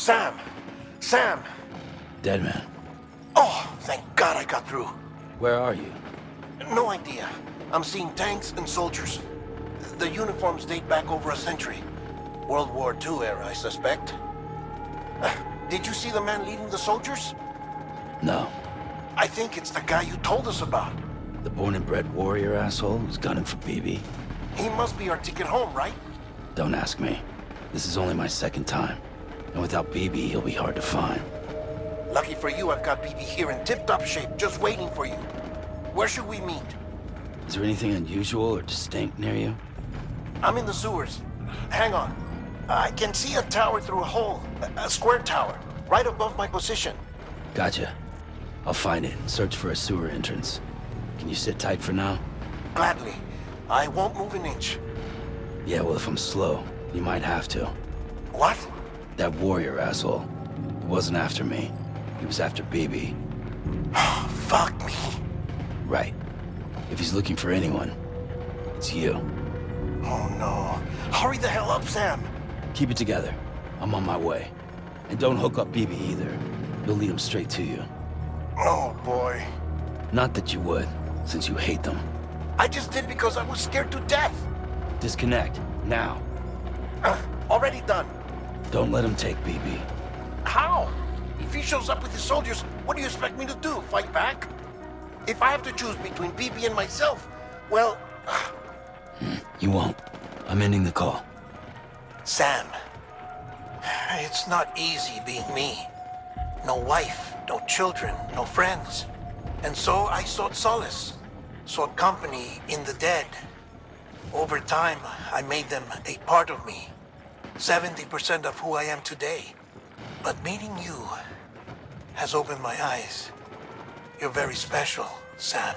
Sam! Sam! Dead man. Oh, thank God I got through. Where are you? No idea. I'm seeing tanks and soldiers. The uniforms date back over a century. World War II era, I suspect. Did you see the man leading the soldiers? No. I think it's the guy you told us about. The born and bred warrior asshole who's gunning for BB? He must be our ticket home, right? Don't ask me. This is only my second time. And without BB, he'll be hard to find. Lucky for you, I've got BB here in tip-top shape, just waiting for you. Where should we meet? Is there anything unusual or distinct near you? I'm in the sewers. Hang on. I can see a tower through a hole. A square tower, right above my position. Gotcha. I'll find it and search for a sewer entrance. Can you sit tight for now? Gladly. I won't move an inch. Yeah, well, if I'm slow, you might have to. What? That warrior asshole. He wasn't after me. He was after BB. Fuck me. Right. If he's looking for anyone, it's you. Oh no. Hurry the hell up, Sam. Keep it together. I'm on my way. And don't hook up BB either. You'll lead him straight to you. Oh boy. Not that you would, since you hate them. I just did because I was scared to death. Disconnect, now. Already done. Don't let him take BB. How? If he shows up with his soldiers, what do you expect me to do? Fight back? If I have to choose between BB and myself, well... You won't. I'm ending the call. Sam, it's not easy being me. No wife, no children, no friends. And so I sought solace, sought company in the dead. Over time, I made them a part of me. 70% of who I am today. But meeting you has opened my eyes. You're very special, Sam.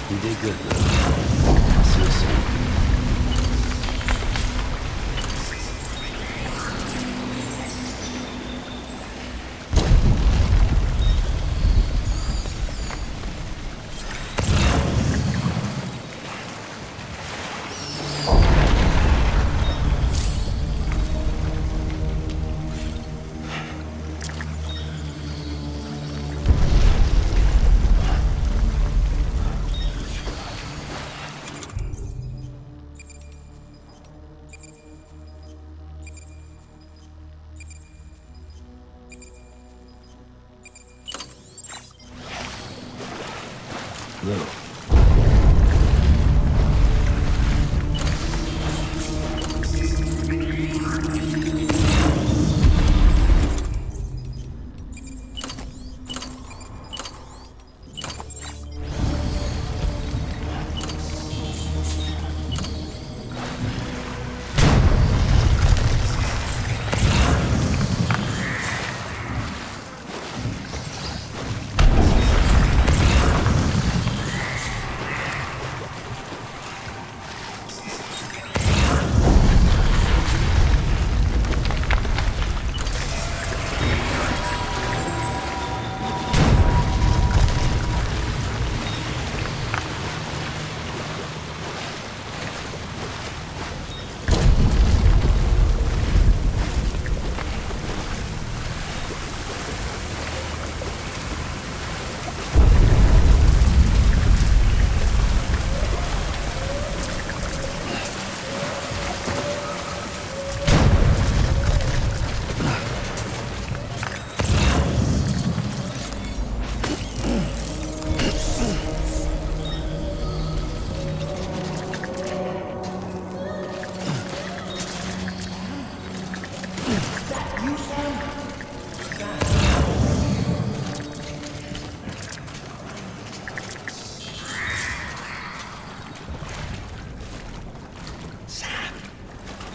You did good, bro. See you soon. Lou.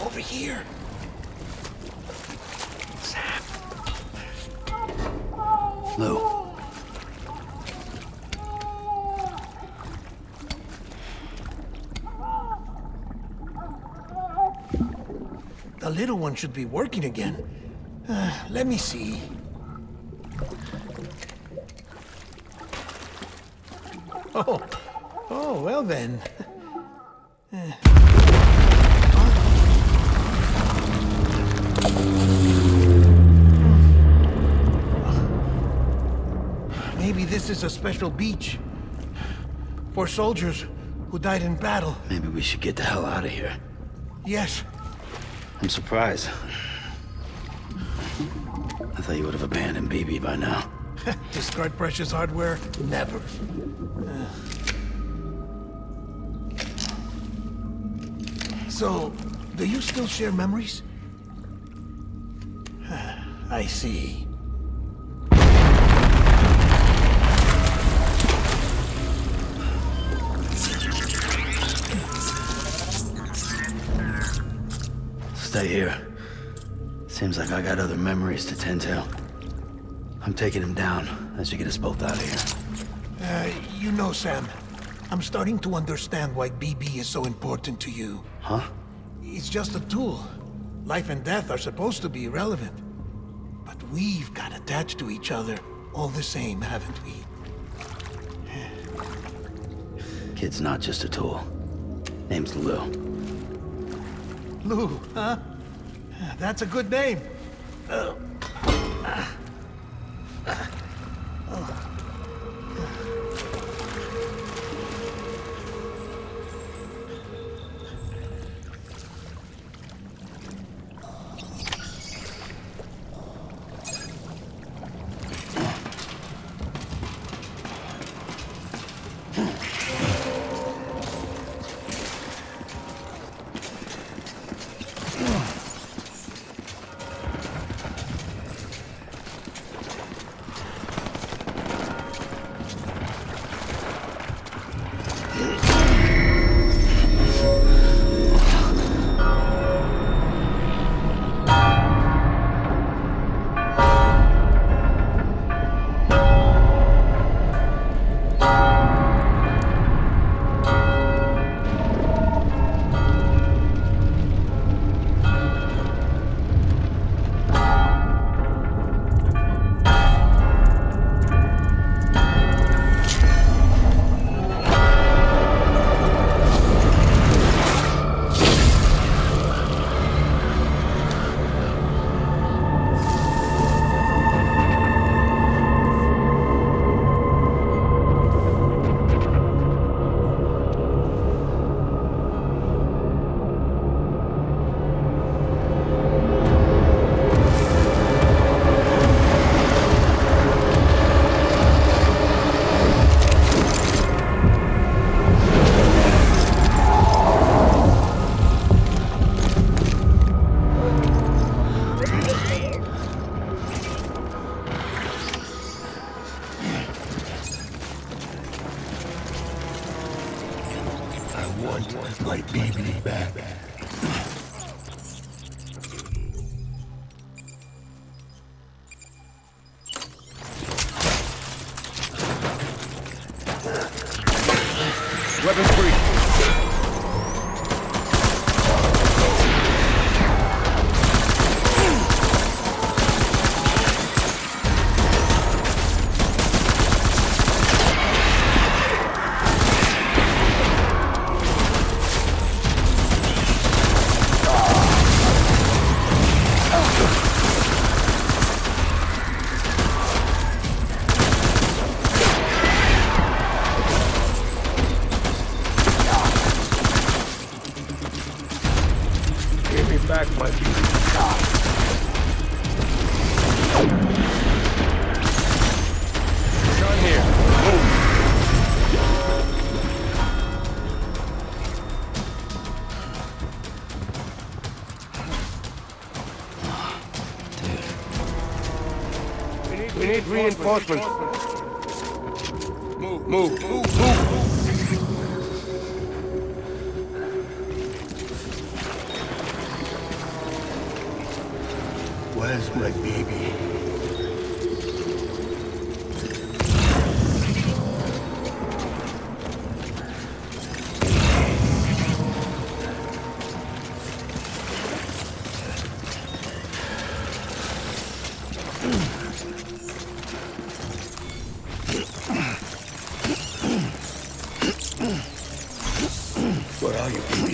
Over here. Sam. Lou. The little one should be working again. Let me see. Oh, well then. Maybe this is a special beach for soldiers who died in battle. Maybe we should get the hell out of here. Yes. I'm surprised. I thought you would have abandoned BB by now. Discard precious hardware? Never. So, do you still share memories? I see. Stay here. Seems like I got other memories to tend to. I'm taking him down. That should get us both out of here. You know, Sam, I'm starting to understand why BB is so important to you. Huh? It's just a tool. Life and death are supposed to be irrelevant. But we've got attached to each other all the same, haven't we? Kid's not just a tool. Name's Lou. Lou, huh? That's a good name. My baby back. Weapons free. Give me back my baby. Gun here. Move. We need reinforcements. Move. Where's my baby? Where are you, baby?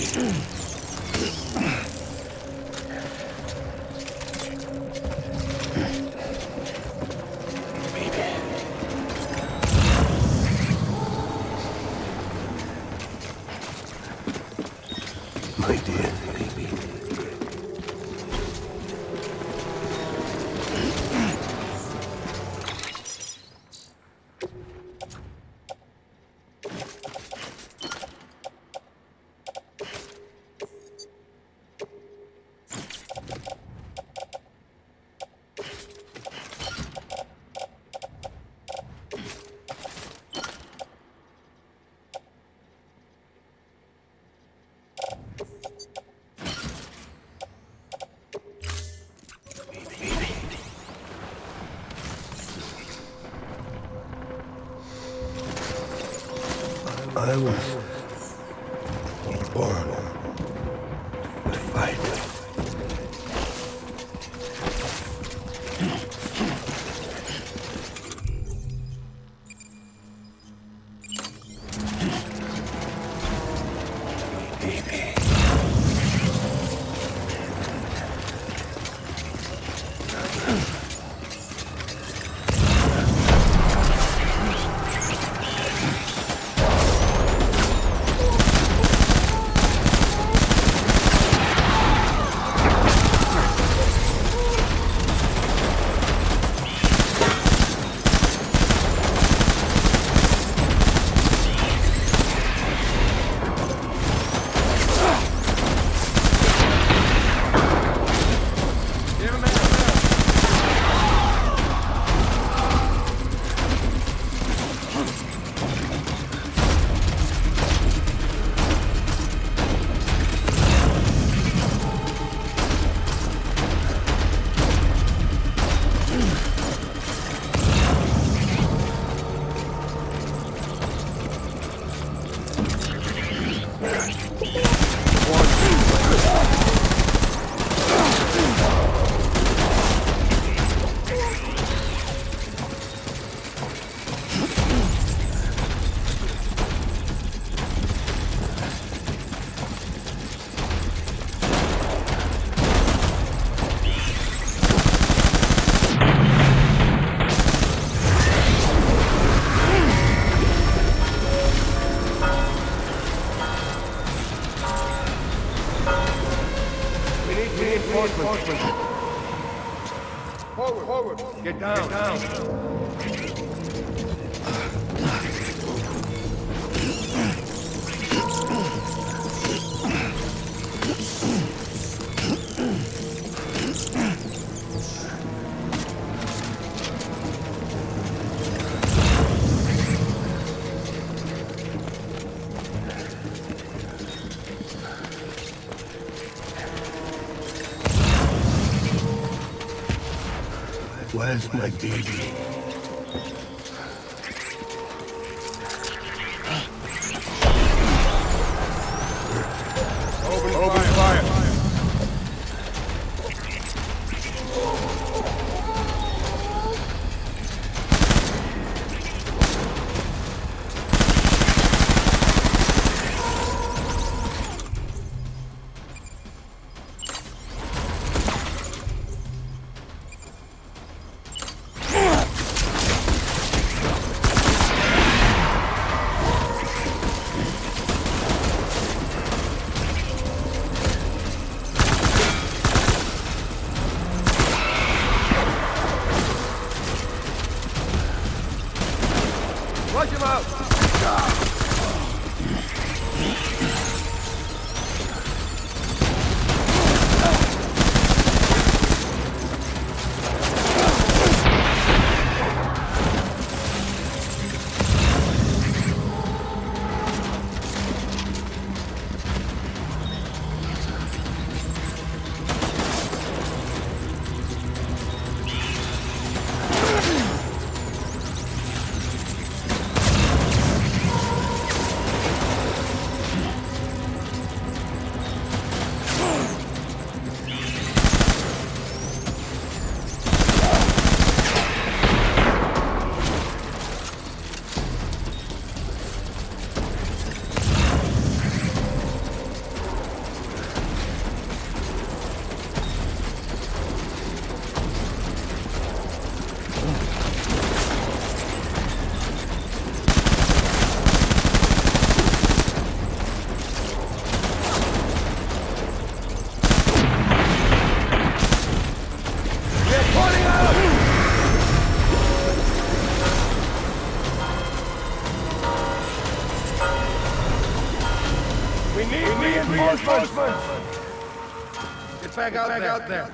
My dear baby. I was born to fight. Baby. Reinforcements. Forward. Get down. Where's my baby? Open fire! Flush him out! We need reinforcements! Get back out there!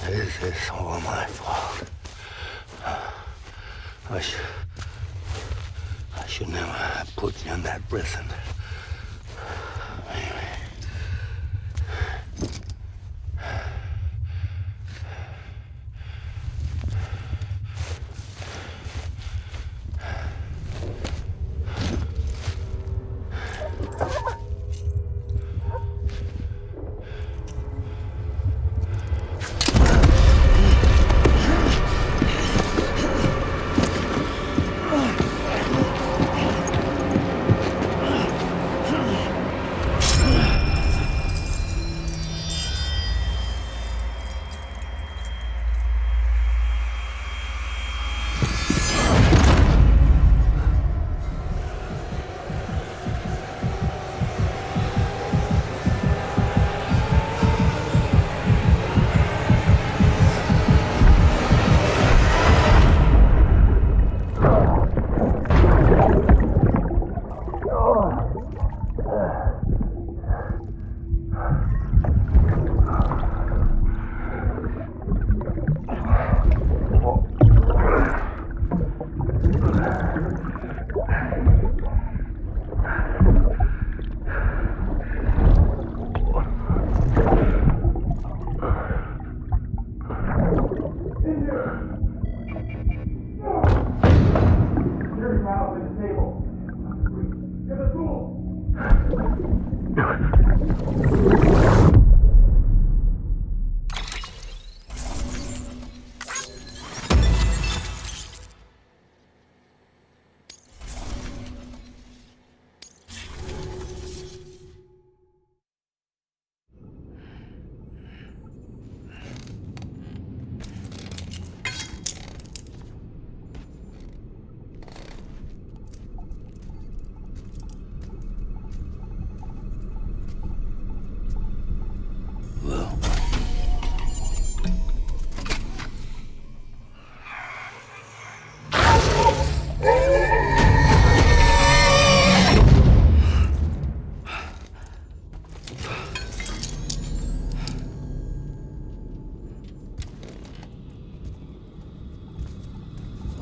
This is all my fault. I should never have put you in that prison.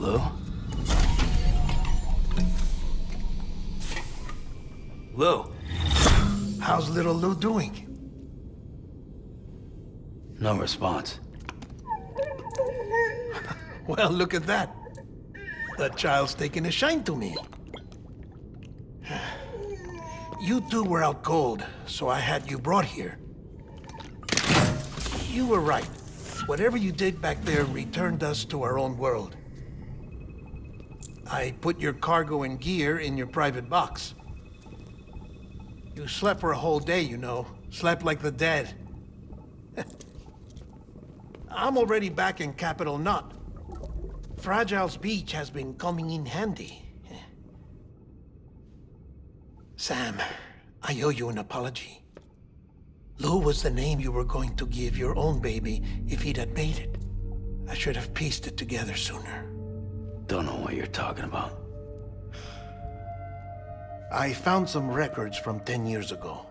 Lou? Lou? How's little Lou doing? No response. Well, look at that. The child's taking a shine to me. You two were out cold, so I had you brought here. You were right. Whatever you did back there returned us to our own world. I put your cargo and gear in your private box. You slept for a whole day, you know. Slept like the dead. I'm already back in Capital Knot. Fragile's beach has been coming in handy. Sam, I owe you an apology. Lou was the name you were going to give your own baby if he'd had made it. I should have pieced it together sooner. Don't know what you're talking about. I found some records from 10 years ago.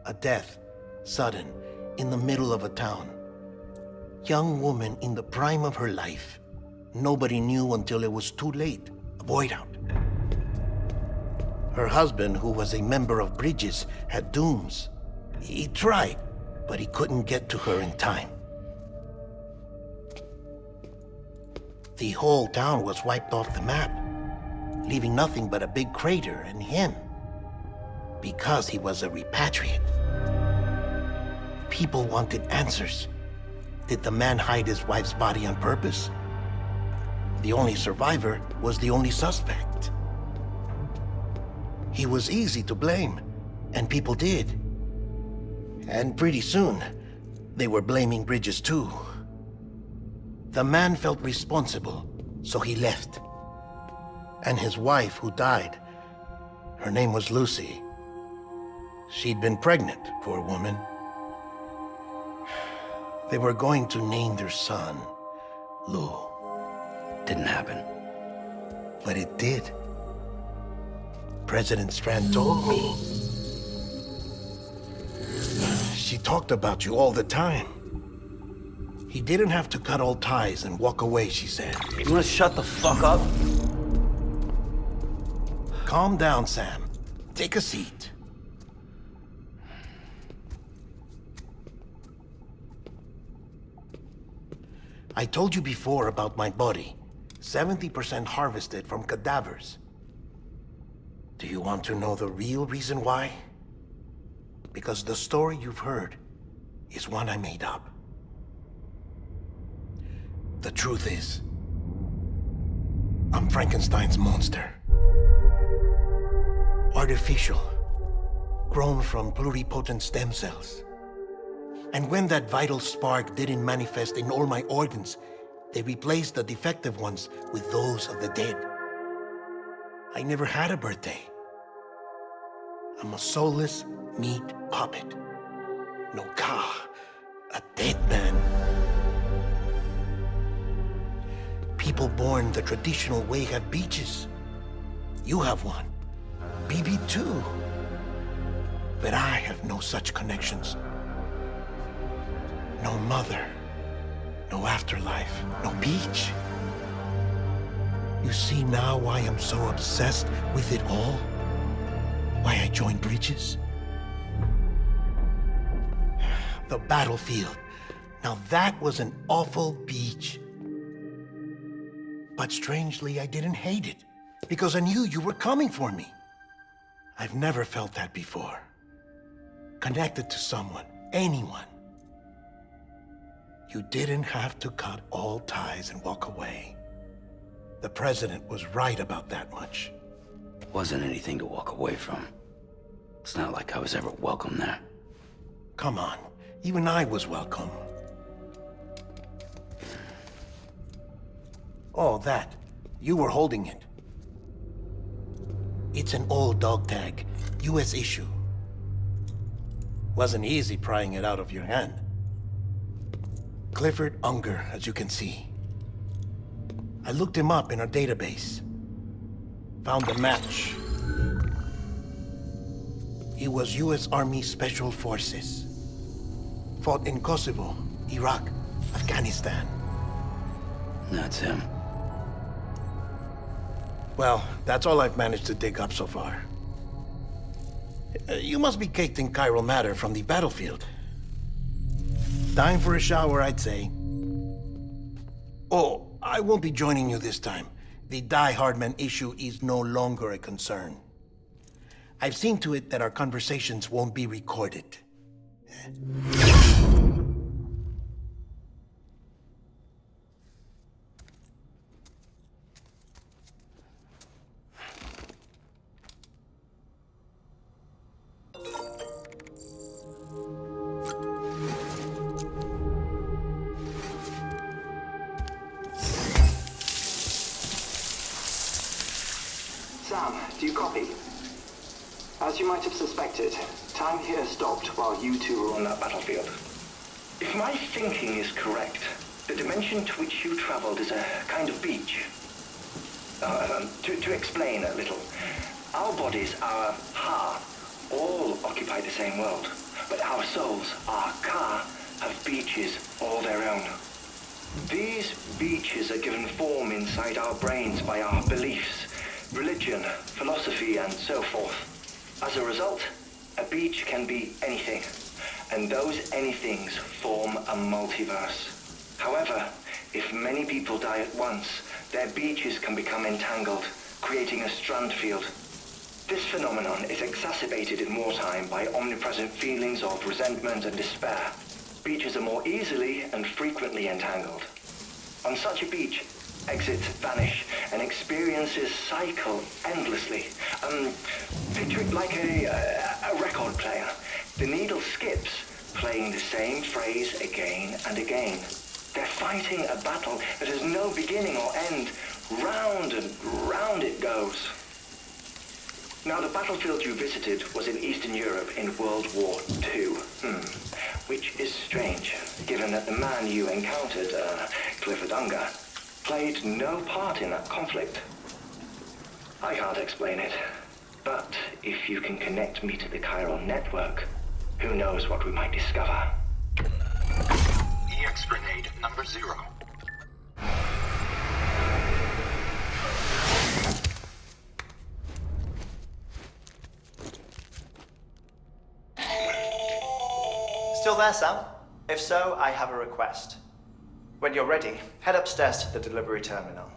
A death, sudden, in the middle of a town. Young woman in the prime of her life. Nobody knew until it was too late. A void out. Her husband, who was a member of Bridges, had dooms. He tried, but he couldn't get to her in time. The whole town was wiped off the map, leaving nothing but a big crater and him. Because he was a repatriate. People wanted answers. Did the man hide his wife's body on purpose? The only survivor was the only suspect. He was easy to blame, and people did. And pretty soon, they were blaming Bridges too. The man felt responsible, so he left. And his wife, who died, her name was Lucy. She'd been pregnant, poor woman. They were going to name their son Lou. Didn't happen. But it did. President Strand told me. She talked about you all the time. He didn't have to cut all ties and walk away, she said. You wanna shut the fuck up? Calm down, Sam. Take a seat. I told you before about my body. 70% harvested from cadavers. Do you want to know the real reason why? Because the story you've heard is one I made up. The truth is, I'm Frankenstein's monster. Artificial, grown from pluripotent stem cells. And when that vital spark didn't manifest in all my organs, they replaced the defective ones with those of the dead. I never had a birthday. I'm a soulless meat puppet. No car, a dead man. People born the traditional way have beaches. You have one. BB too. But I have no such connections. No mother, no afterlife, no beach. You see now why I'm so obsessed with it all? Why I joined Bridges? The battlefield. Now that was an awful beach. But strangely, I didn't hate it, because I knew you were coming for me. I've never felt that before. Connected to someone, anyone. You didn't have to cut all ties and walk away. The president was right about that much. Wasn't anything to walk away from. It's not like I was ever welcome there. Come on, even I was welcome. Oh, that. You were holding it. It's an old dog tag, US issue. Wasn't easy prying it out of your hand. Clifford Unger, as you can see. I looked him up in our database. Found a match. He was US Army Special Forces. Fought in Kosovo, Iraq, Afghanistan. That's him. Well, that's all I've managed to dig up so far. You must be caked in chiral matter from the battlefield. Time for a shower, I'd say. Oh, I won't be joining you this time. The Die Hardman issue is no longer a concern. I've seen to it that our conversations won't be recorded. Sam, do you copy? As you might have suspected, time here stopped while you two were on that battlefield. If my thinking is correct, the dimension to which you traveled is a kind of beach. To explain a little, our bodies, our Ha, all occupy the same world, but our souls, our Ka, have beaches all their own. These beaches are given form inside our brains by our beliefs, religion, philosophy, and so forth. As a result, a beach can be anything, and those anythings form a multiverse. However, if many people die at once, their beaches can become entangled, creating a strand field. This phenomenon is exacerbated in wartime by omnipresent feelings of resentment and despair. Beaches are more easily and frequently entangled. On such a beach, exits vanish and experiences cycle endlessly. Picture it like a record player. The needle skips, playing the same phrase again and again. They're fighting a battle that has no beginning or end. Round and round it goes. Now, the battlefield you visited was in Eastern Europe in World War II. Which is strange, given that the man you encountered, Clifford Unger, played no part in that conflict. I can't explain it, but if you can connect me to the chiral network, who knows what we might discover. EX grenade number 0. Still there, Sam? If so, I have a request. When you're ready, head upstairs to the delivery terminal.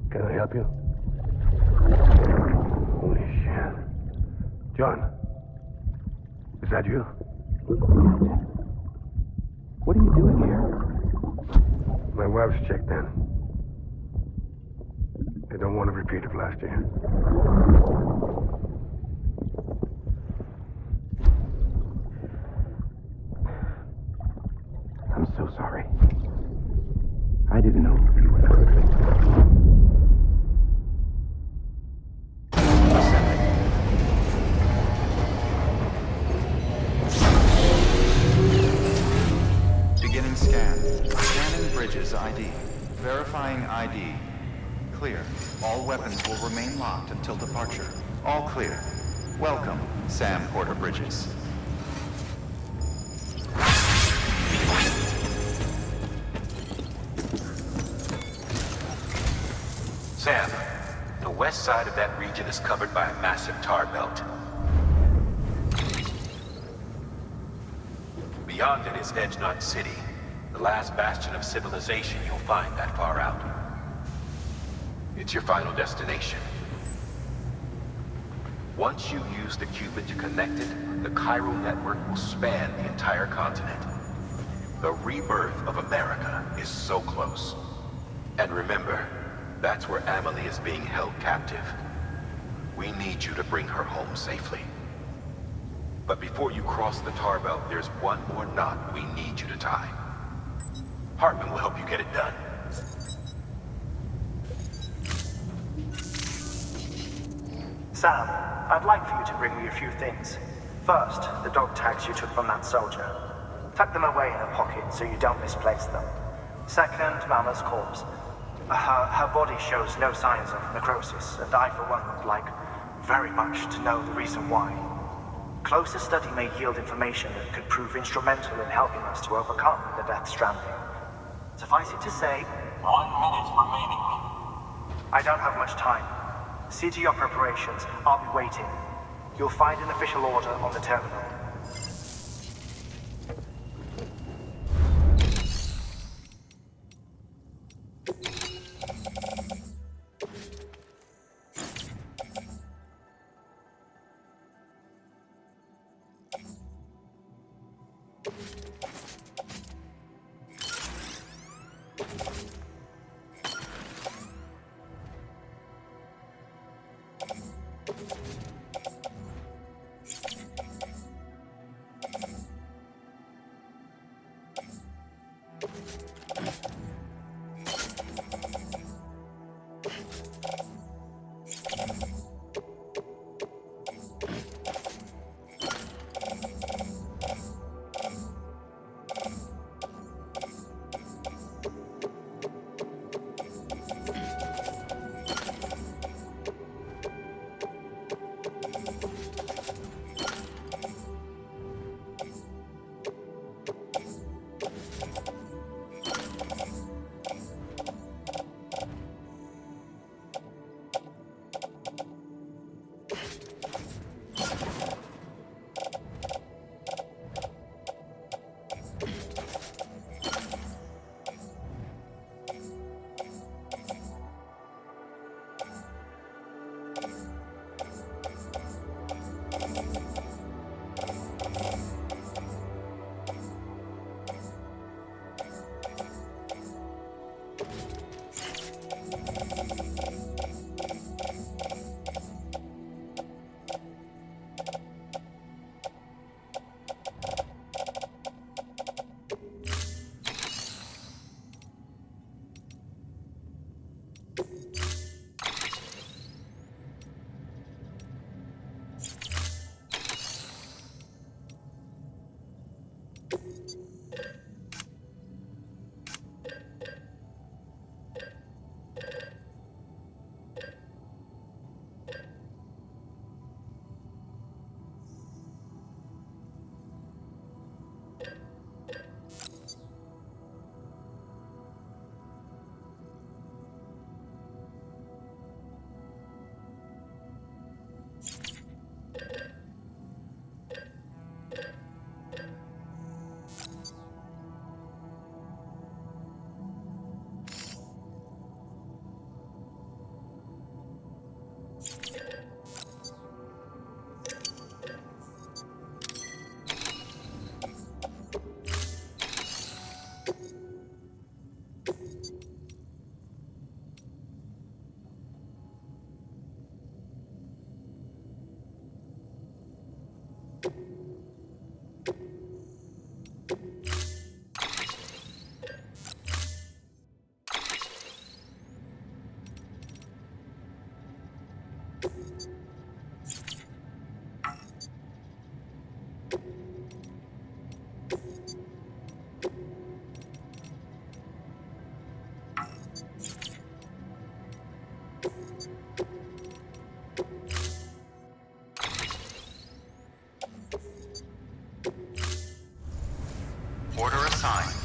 Can I help you? Holy shit. John, is that you? What are you doing here? My wife's checked in. They don't want a repeat of last year. I'm so sorry. I didn't know you were there. Beginning scan. Scanning bridges ID. Verifying ID. Clear. All weapons will remain locked until departure. All clear. Welcome, Sam Porter Bridges. Sam, west side of that region is covered by a massive tar belt. Beyond it is Edge Knot City, the last bastion of civilization you'll find that far out. It's your final destination. Once you use the qubit to connect it, the chiral network will span the entire continent. The rebirth of America is so close. And remember, that's where Amelie is being held captive. We need you to bring her home safely. But before you cross the tar belt, there's one more knot we need you to tie. Hartman will help you get it done. Sam, I'd like for you to bring me a few things. First, the dog tags you took from that soldier. Tuck them away in a pocket so you don't misplace them. Second, Mama's corpse. Her body shows no signs of necrosis, and I, for one, would like very much to know the reason why. Closer study may yield information that could prove instrumental in helping us to overcome the Death Stranding. Suffice it to say, 1 minute remaining. I don't have much time. See to your preparations. I'll be waiting. You'll find an official order on the terminal. Order assigned.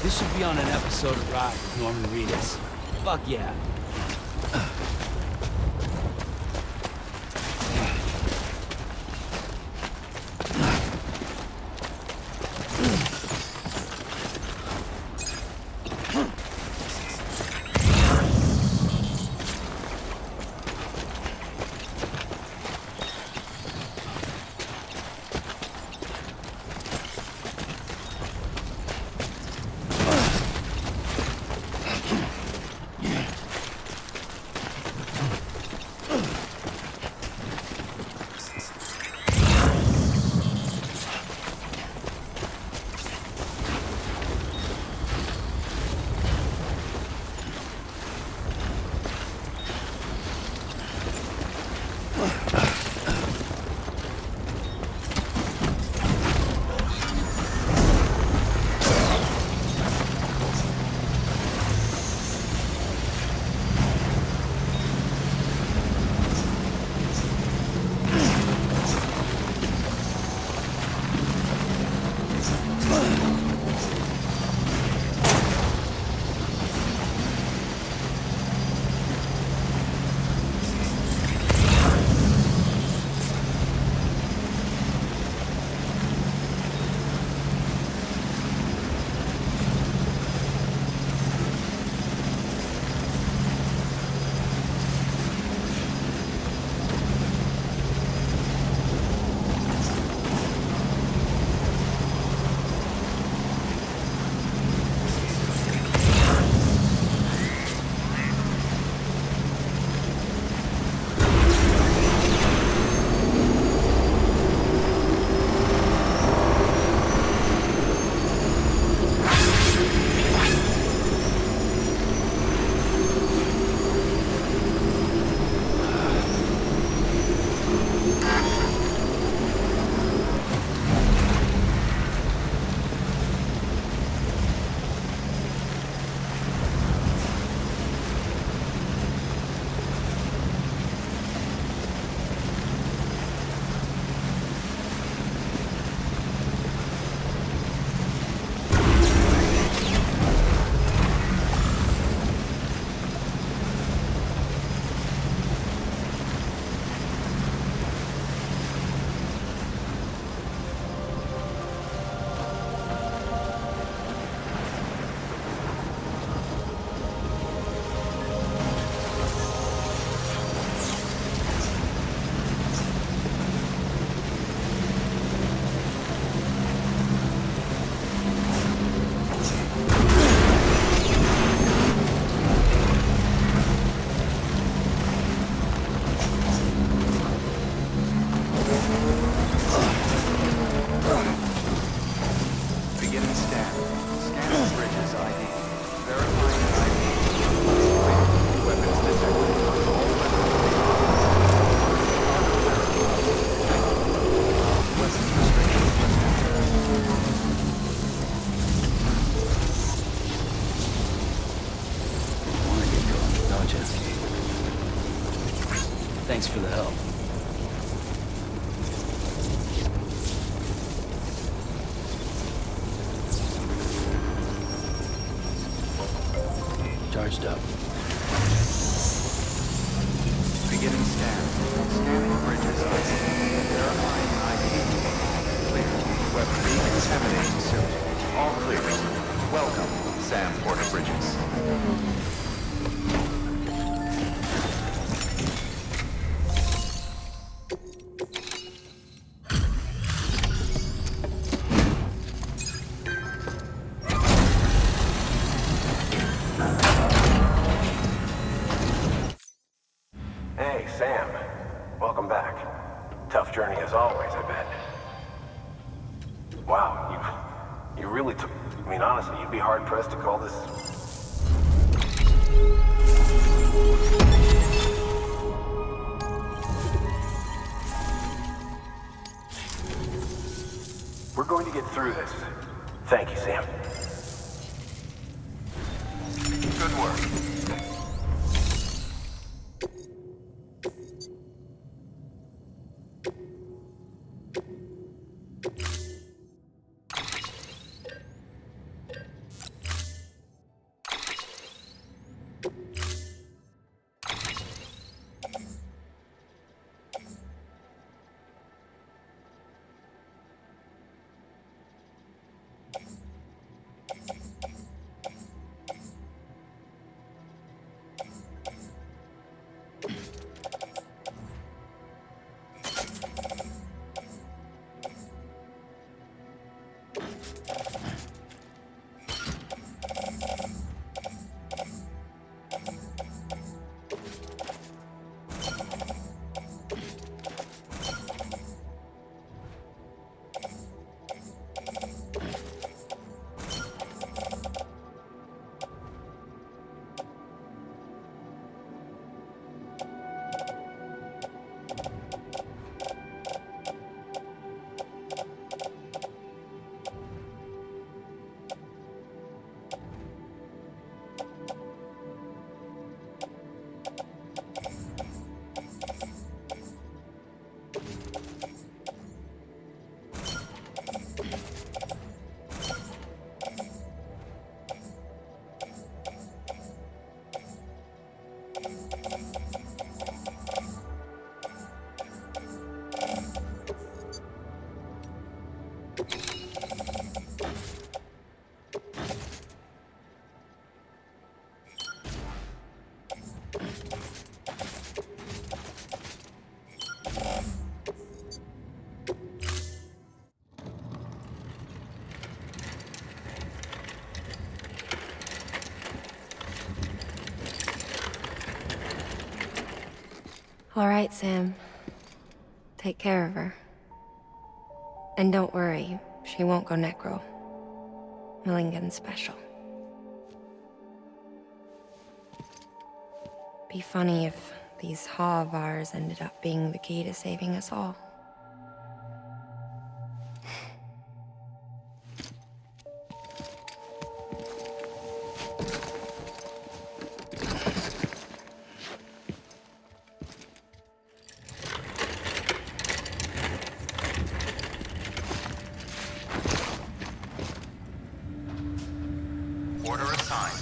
This should be on an episode of Ride with Norman Reedus. Fuck yeah. Thanks for the help. Charged up. Beginning scan. Scanning bridges ID. Verifying ID. Clear. Weapon decontaminating suit. All clear. Welcome, Sam Porter Bridges. Hey, Sam. Welcome back. Tough journey as always, I bet. Wow, you really took... I mean, honestly, you'd be hard-pressed to call this... We're going to get through this. Thank you, Sam. Good work. All right, Sam. Take care of her. And don't worry, she won't go necro. Millingan's special. Be funny if these Ha of ours ended up being the key to saving us all. Order assigned.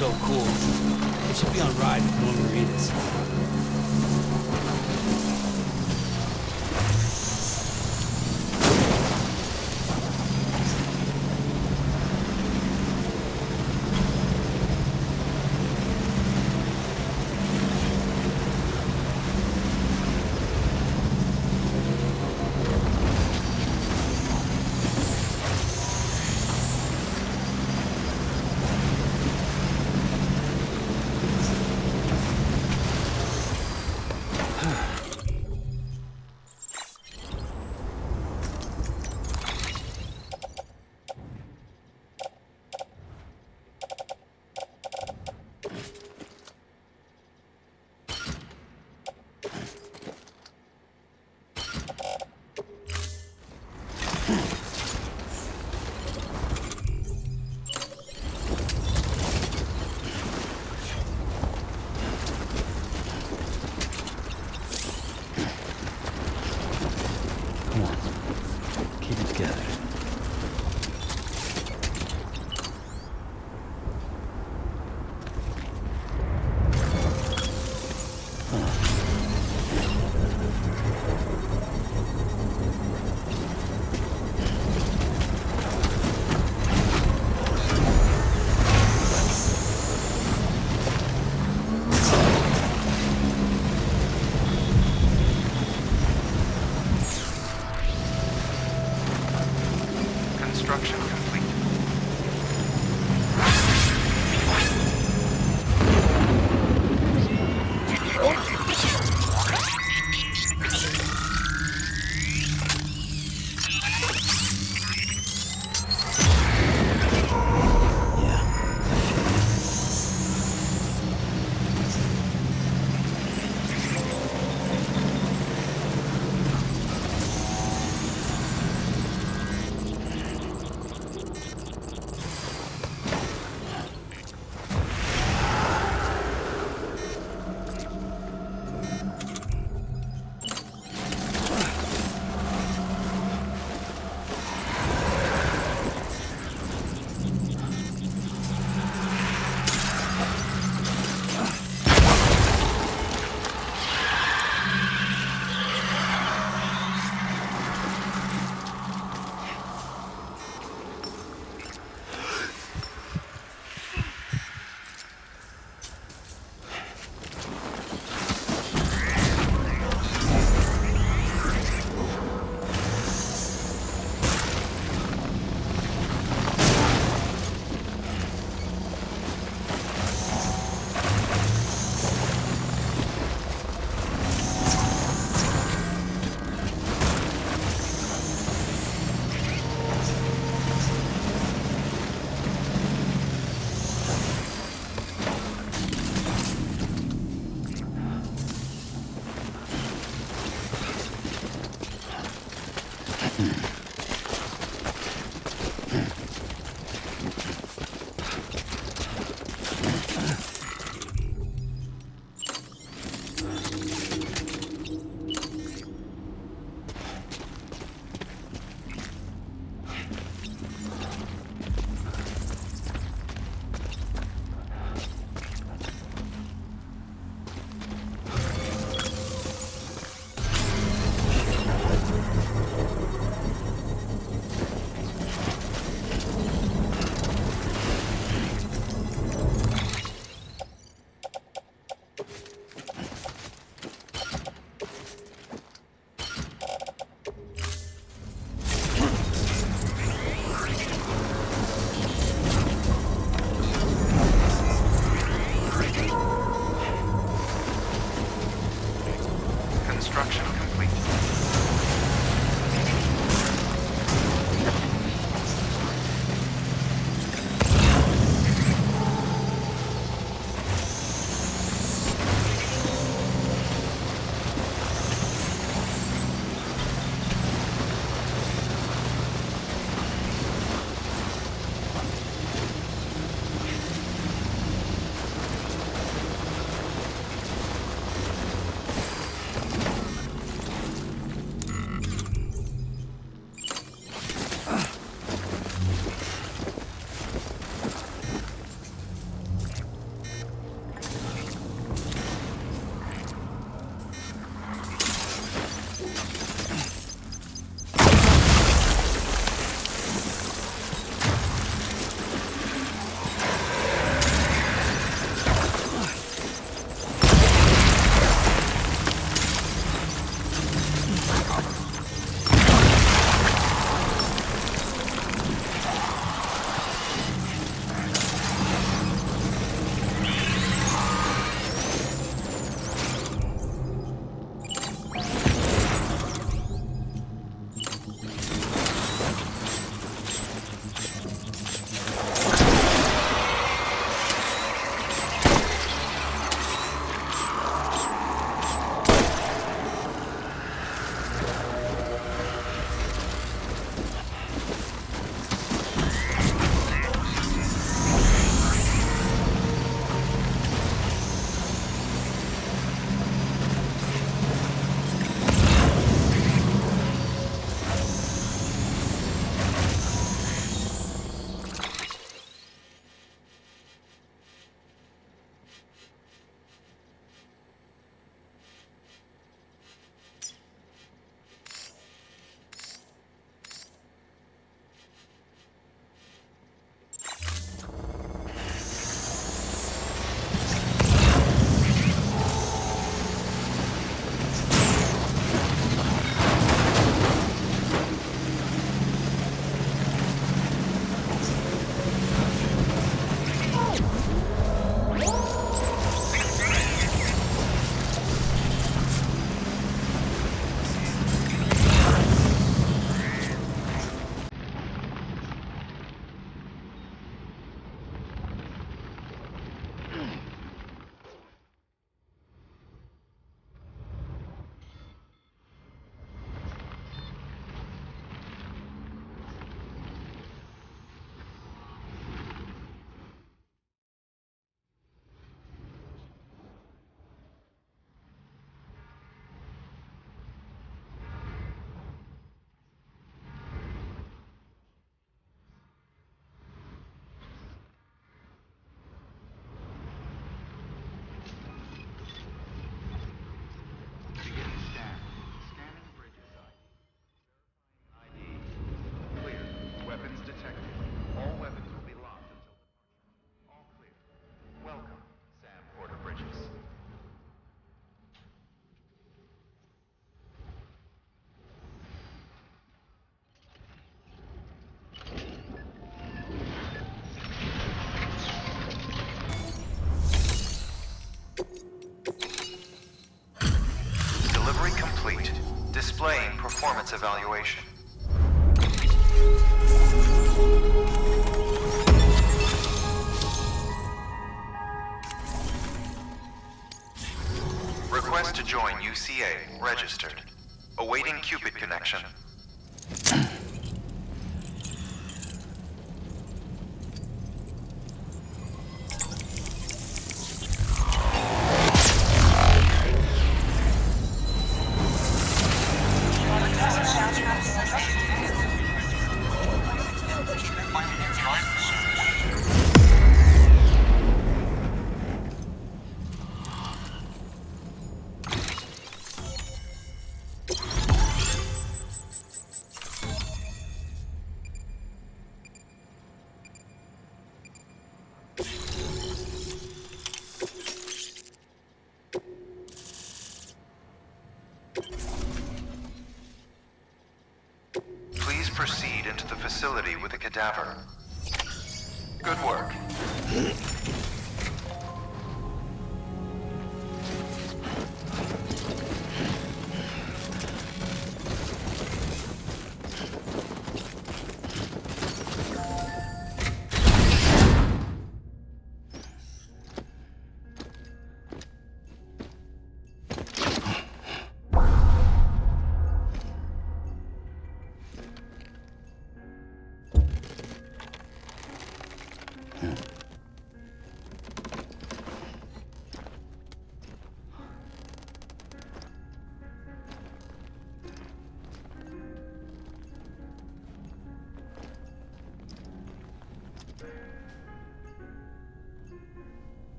So cool. It should be on ride with more marinas. Displaying performance evaluation. Request to join UCA. Registered. Awaiting Cupid connection. Please proceed into the facility with the cadaver. Good work.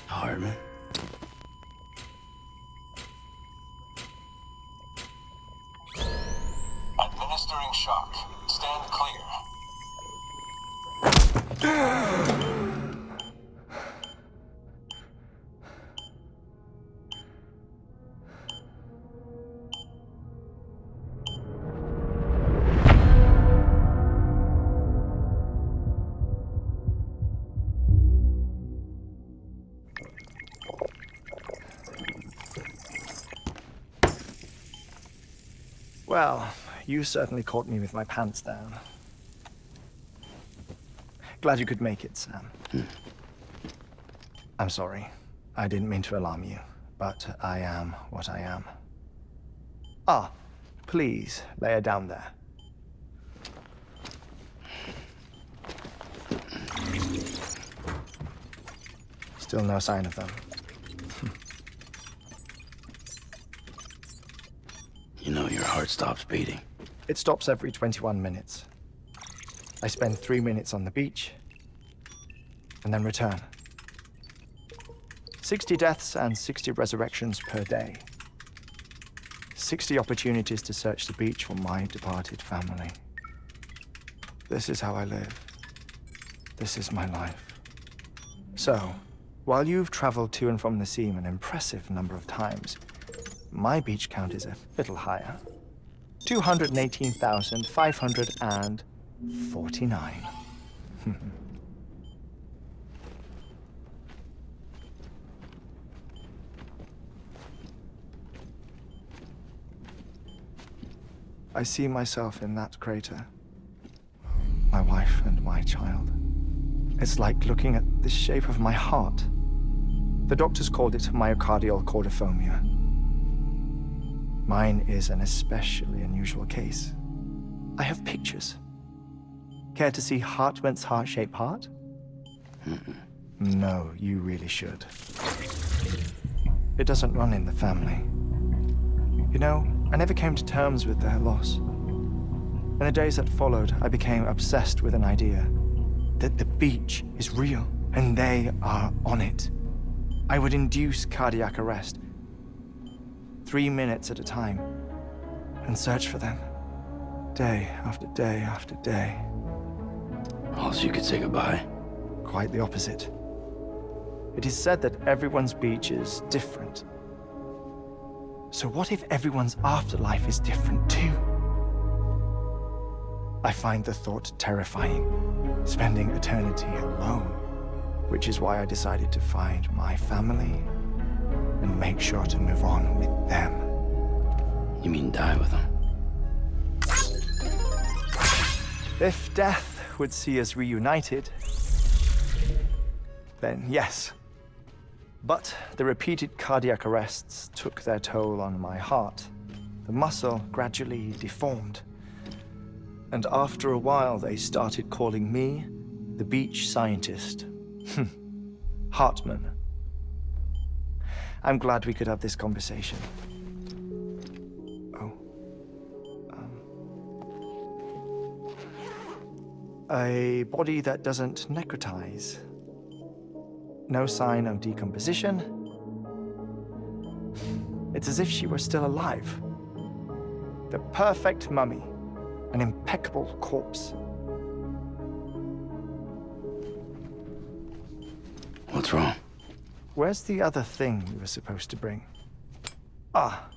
Hardman. Administering shock. Stand clear. Well, you certainly caught me with my pants down. Glad you could make it, Sam. I'm sorry. I didn't mean to alarm you, but I am what I am. Ah, please, lay her down there. Still no sign of them. You know your heart stops beating. It stops every 21 minutes. I spend 3 minutes on the beach, and then return. 60 deaths and 60 resurrections per day. 60 opportunities to search the beach for my departed family. This is how I live. This is my life. So, while you've traveled to and from the scene an impressive number of times, my beach count is a little higher. 218,549. I see myself in that crater. My wife and my child. It's like looking at the shape of my heart. The doctors called it myocardial cordiformia. Mine is an especially unusual case. I have pictures. Care to see Hartmann's heart-shaped heart? No, you really should. It doesn't run in the family. You know, I never came to terms with their loss. In the days that followed, I became obsessed with an idea that the beach is real and they are on it. I would induce cardiac arrest, 3 minutes at a time, and search for them, day after day after day. Also, you could say goodbye. Quite the opposite. It is said that everyone's beach is different. So what if everyone's afterlife is different too? I find the thought terrifying, spending eternity alone, which is why I decided to find my family and make sure to move on with them. You mean die with them? If death would see us reunited, then yes. But the repeated cardiac arrests took their toll on my heart. The muscle gradually deformed. And after a while, they started calling me the beach scientist. Hartman. I'm glad we could have this conversation. A body that doesn't necrotize. No sign of decomposition. It's as if she were still alive. The perfect mummy. An impeccable corpse. What's wrong? Where's the other thing you were supposed to bring? Ah,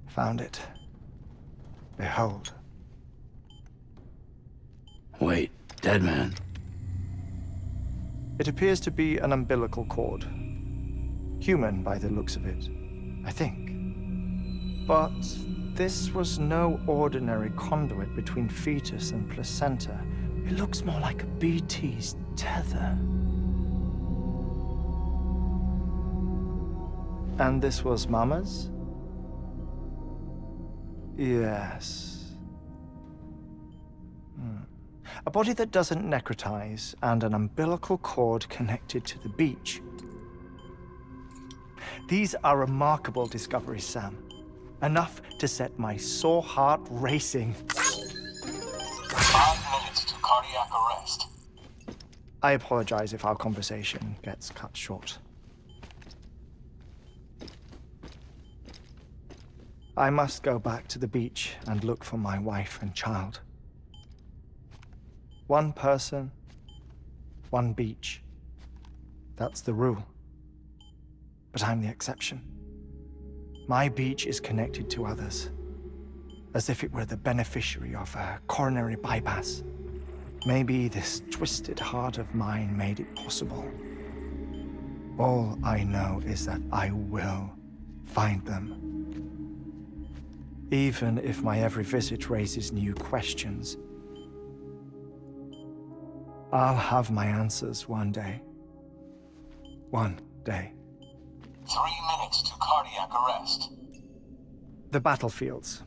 found it. Behold. Wait, dead man. It appears to be an umbilical cord. Human by the looks of it, I think. But this was no ordinary conduit between fetus and placenta. It looks more like a BT's tether. And this was Mama's? Yes. A body that doesn't necrotize and an umbilical cord connected to the beach. These are remarkable discoveries, Sam. Enough to set my sore heart racing. 5 minutes to cardiac arrest. I apologize if our conversation gets cut short. I must go back to the beach and look for my wife and child. One person, one beach. That's the rule. But I'm the exception. My beach is connected to others, as if it were the beneficiary of a coronary bypass. Maybe this twisted heart of mine made it possible. All I know is that I will find them. Even if my every visit raises new questions, I'll have my answers one day. One day. 3 minutes to cardiac arrest. The battlefields.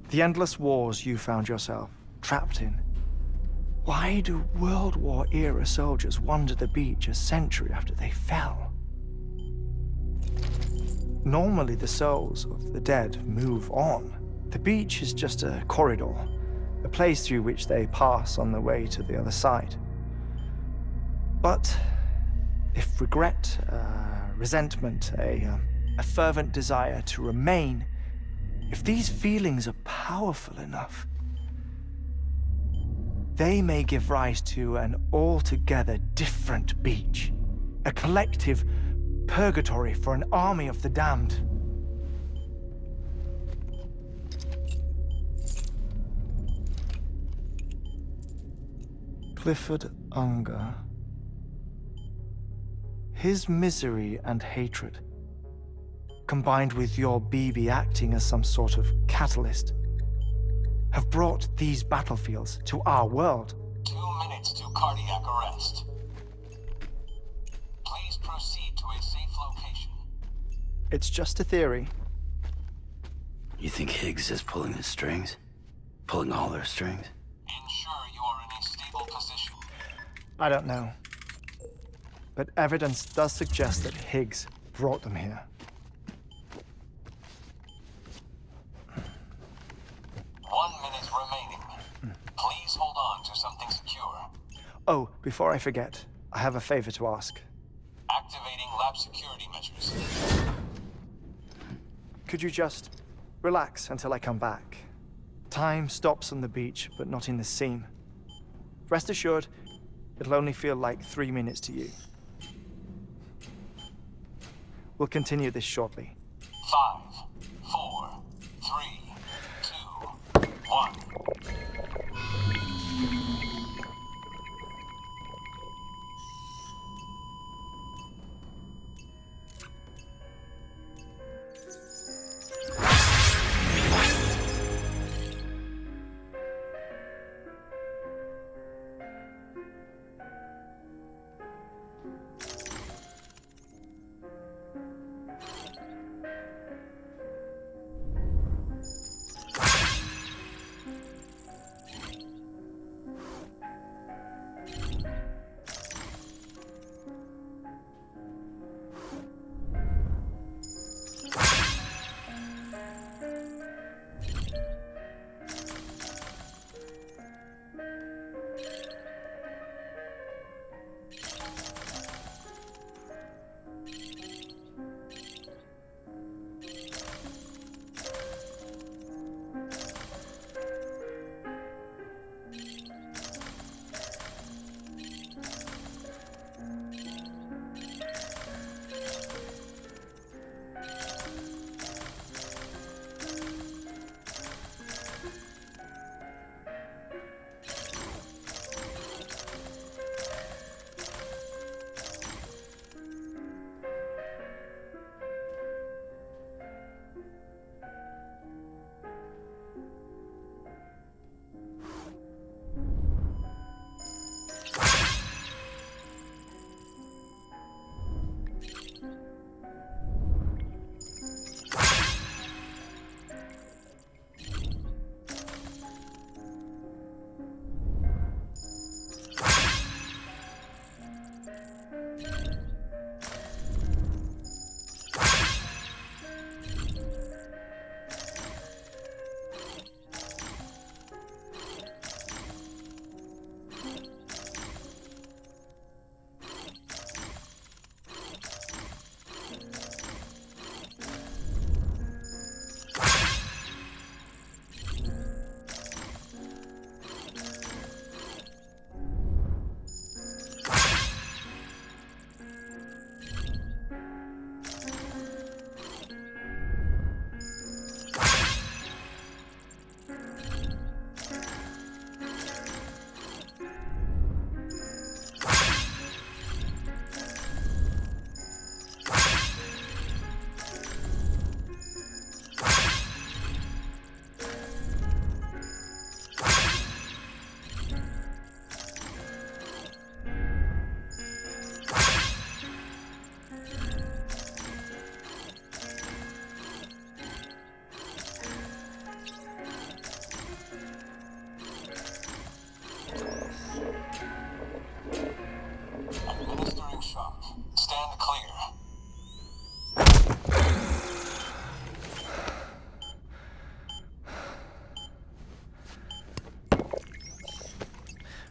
The endless wars you found yourself trapped in. Why do World War era soldiers wander the beach a century after they fell? Normally the souls of the dead move on. The beach is just a corridor, a place through which they pass on the way to the other side. But if regret, resentment, a fervent desire to remain, if these feelings are powerful enough, they may give rise to an altogether different beach, a collective purgatory for an army of the damned. Clifford Unger. His misery and hatred, combined with your BB acting as some sort of catalyst, have brought these battlefields to our world. 2 minutes to cardiac arrest. Please proceed to a safe location. It's just a theory. You think Higgs is pulling the strings? Pulling all their strings? Ensure you are in a stable position. I don't know. But evidence does suggest that Higgs brought them here. Oh, before I forget, I have a favor to ask. Activating lab security measures. Could you just relax until I come back? Time stops on the beach, but not in the scene. Rest assured, it'll only feel like 3 minutes to you. We'll continue this shortly. 5, 4, 3, 2, 1.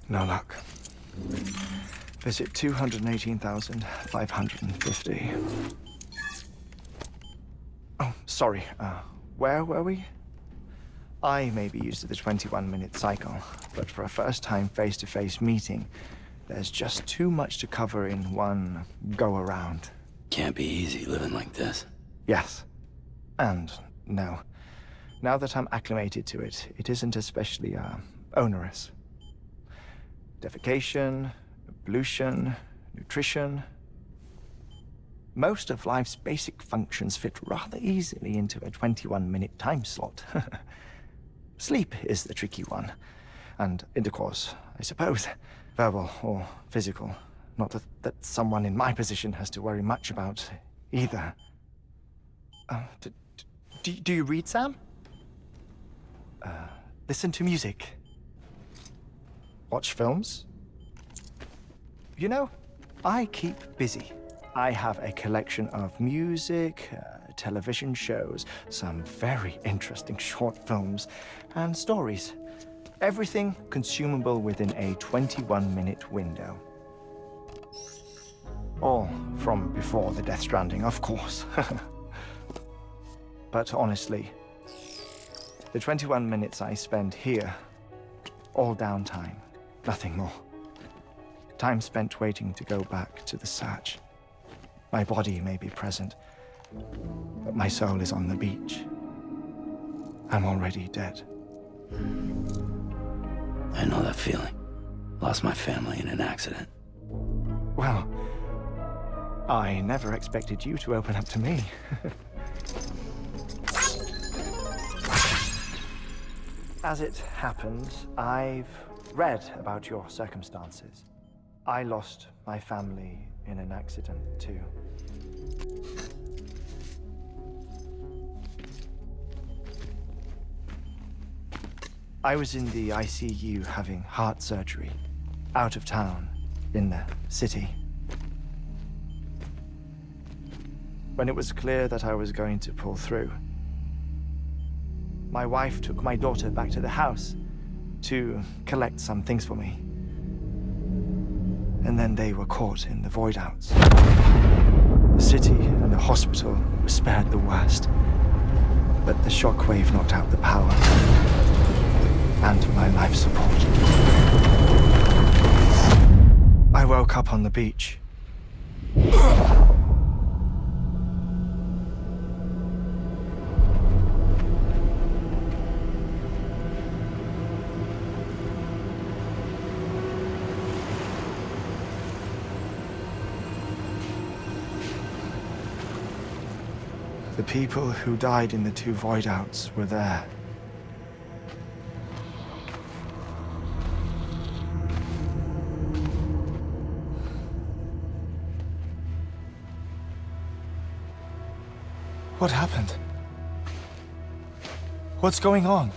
No luck. Visit 218,550. Oh, sorry. Where were we? I may be used to the 21-minute cycle, but for a first-time face-to-face meeting, there's just too much to cover in one go-around. Can't be easy living like this. Yes. And no. Now that I'm acclimated to it, it isn't especially, onerous. Defecation, ablution, nutrition. Most of life's basic functions fit rather easily into a 21-minute time slot. Sleep is the tricky one. And intercourse, I suppose. Verbal or physical. Not that someone in my position has to worry much about either. Do you read, Sam? Listen to music. Watch films? You know, I keep busy. I have a collection of music, television shows, some very interesting short films, and stories. Everything consumable within a 21-minute window. All from before the Death Stranding, of course. But honestly, the 21 minutes I spend here, all downtime, nothing more. Time spent waiting to go back to the Satch. My body may be present, but my soul is on the beach. I'm already dead. I know that feeling. Lost my family in an accident. Well, I never expected you to open up to me. As it happens, I've read about your circumstances. I lost my family in an accident, too. I was in the ICU having heart surgery, out of town, in the city. When it was clear that I was going to pull through, my wife took my daughter back to the house to collect some things for me. And then they were caught in the void outs. The city and the hospital were spared the worst, but the shockwave knocked out the power and my life support. I woke up on the beach. The people who died in the two void outs were there. What happened? What's going on?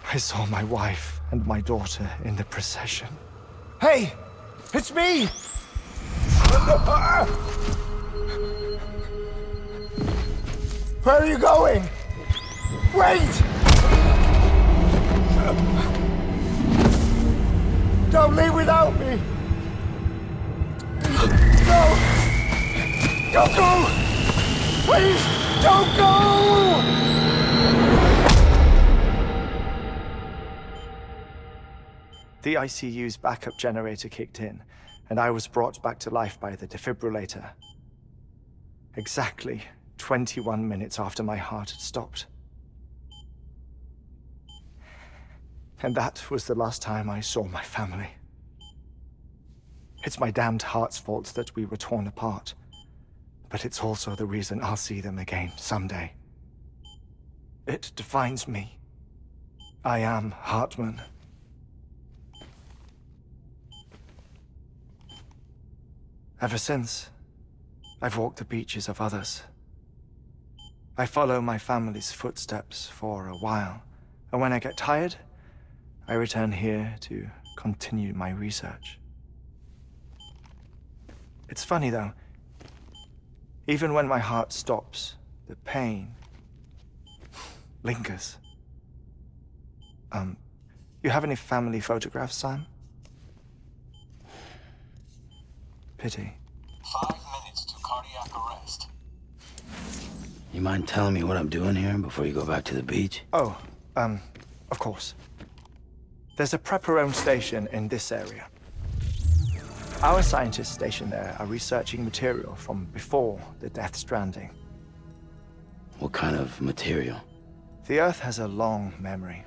I saw my wife and my daughter in the procession. Hey! It's me! Where are you going? Wait! Don't leave without me! No! Don't go! Please, don't go! The ICU's backup generator kicked in, and I was brought back to life by the defibrillator. Exactly 21 minutes after my heart had stopped. And that was the last time I saw my family. It's my damned heart's fault that we were torn apart, but it's also the reason I'll see them again someday. It defines me. I am Hartman. Ever since, I've walked the beaches of others. I follow my family's footsteps for a while, and when I get tired, I return here to continue my research. It's funny though, even when my heart stops, the pain lingers. You have any family photographs, Sam? Pity. 5 minutes to cardiac arrest. You mind telling me what I'm doing here before you go back to the beach? Oh, of course. There's a prepper-owned station in this area. Our scientists stationed there are researching material from before the Death Stranding. What kind of material? The Earth has a long memory.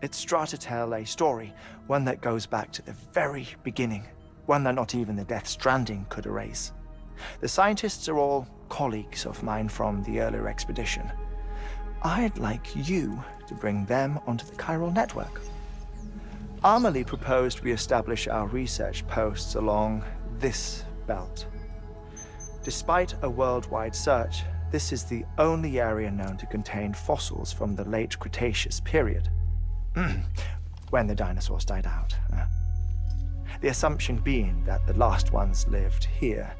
It's trying to tell a story, one that goes back to the very beginning. One that not even the Death Stranding could erase. The scientists are all colleagues of mine from the earlier expedition. I'd like you to bring them onto the chiral network. Amelie proposed we establish our research posts along this belt. Despite a worldwide search, this is the only area known to contain fossils from the late Cretaceous period, when the dinosaurs died out. The assumption being that the last ones lived here,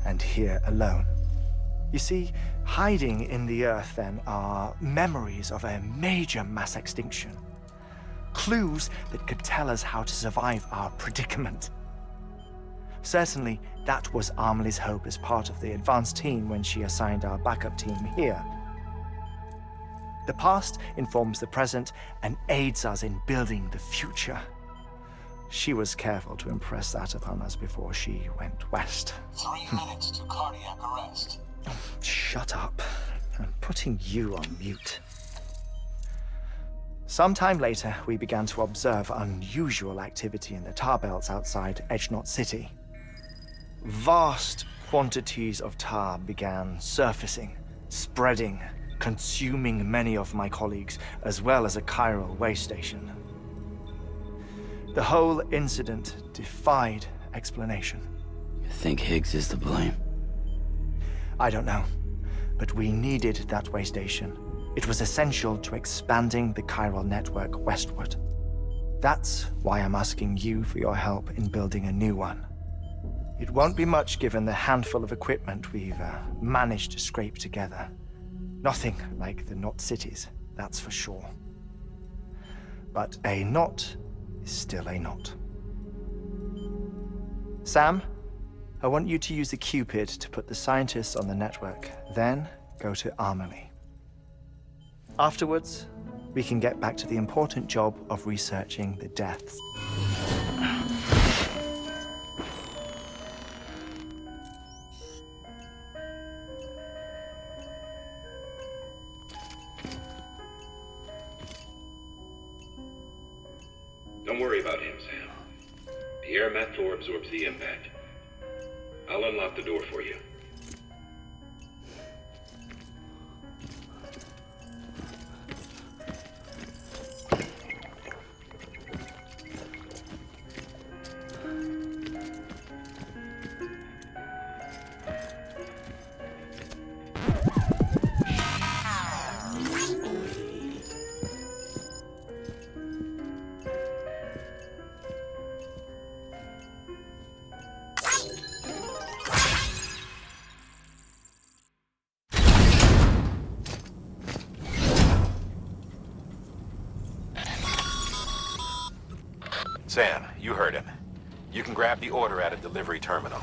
and here alone. You see, hiding in the earth then are memories of a major mass extinction. Clues that could tell us how to survive our predicament. Certainly, that was Amelie's hope as part of the advanced team when she assigned our backup team here. The past informs the present and aids us in building the future. She was careful to impress that upon us before she went west. 3 minutes to cardiac arrest. Oh, shut up. I'm putting you on mute. Sometime later, we began to observe unusual activity in the tar belts outside Edgenot City. Vast quantities of tar began surfacing, spreading, consuming many of my colleagues, as well as a chiral way station. The whole incident defied explanation. You think Higgs is to blame? I don't know, but we needed that way station. It was essential to expanding the chiral network westward. That's why I'm asking you for your help in building a new one. It won't be much given the handful of equipment we've managed to scrape together. Nothing like the knot cities, that's for sure. But a knot is still a knot. Sam, I want you to use the Cupid to put the scientists on the network, then go to Amelie. Afterwards, we can get back to the important job of researching the deaths. Don't worry about him, Sam. The air mat floor absorbs the impact. I'll unlock the door for you. Sam, you heard him. You can grab the order at a delivery terminal.